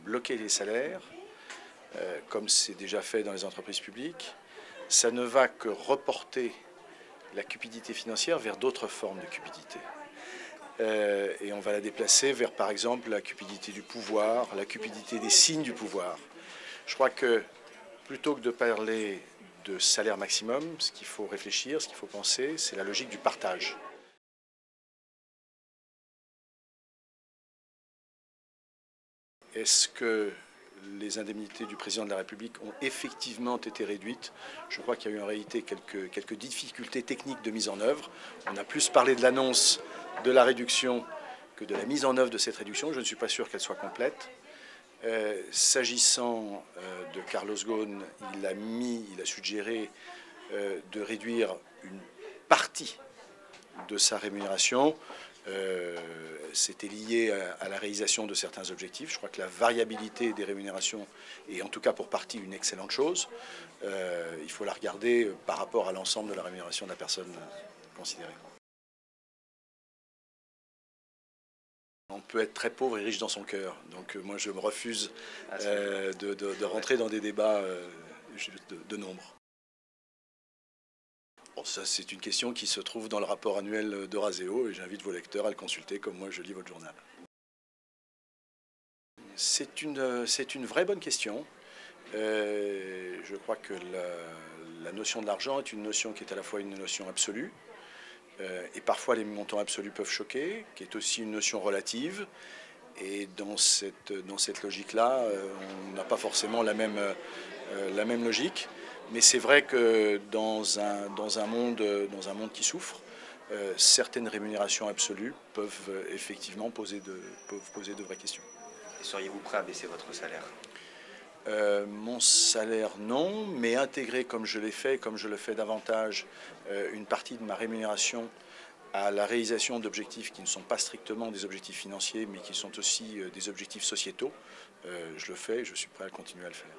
bloquer les salaires, comme c'est déjà fait dans les entreprises publiques, ça ne va que reporter la cupidité financière vers d'autres formes de cupidité. Et on va la déplacer vers, par exemple, la cupidité du pouvoir, la cupidité des signes du pouvoir. Je crois que plutôt que de parler de salaire maximum, ce qu'il faut réfléchir, ce qu'il faut penser, c'est la logique du partage. Est-ce que les indemnités du président de la République ont effectivement été réduites? Je crois qu'il y a eu en réalité quelques difficultés techniques de mise en œuvre. On a plus parlé de l'annonce de la réduction que de la mise en œuvre de cette réduction. Je ne suis pas sûr qu'elle soit complète. S'agissant de Carlos Ghosn, il a suggéré de réduire une partie de sa rémunération. C'était lié à la réalisation de certains objectifs. Je crois que la variabilité des rémunérations est en tout cas pour partie une excellente chose. Il faut la regarder par rapport à l'ensemble de la rémunération de la personne considérée. On peut être très pauvre et riche dans son cœur. Donc moi je me refuse de rentrer dans des débats de nombre. Bon, ça, c'est une question qui se trouve dans le rapport annuel d'Euraseo et j'invite vos lecteurs à le consulter comme moi je lis votre journal. C'est une vraie bonne question. Je crois que la notion de l'argent est une notion qui est à la fois une notion absolue et parfois les montants absolus peuvent choquer, qui est aussi une notion relative. Et dans cette logique-là, on n'a pas forcément la même logique. Mais c'est vrai que dans un monde qui souffre, certaines rémunérations absolues peuvent effectivement poser de vraies questions. Et seriez-vous prêt à baisser votre salaire? Mon salaire, non, mais intégrer, comme je l'ai fait, comme je le fais davantage, une partie de ma rémunération à la réalisation d'objectifs qui ne sont pas strictement des objectifs financiers, mais qui sont aussi des objectifs sociétaux, je le fais et je suis prêt à continuer à le faire.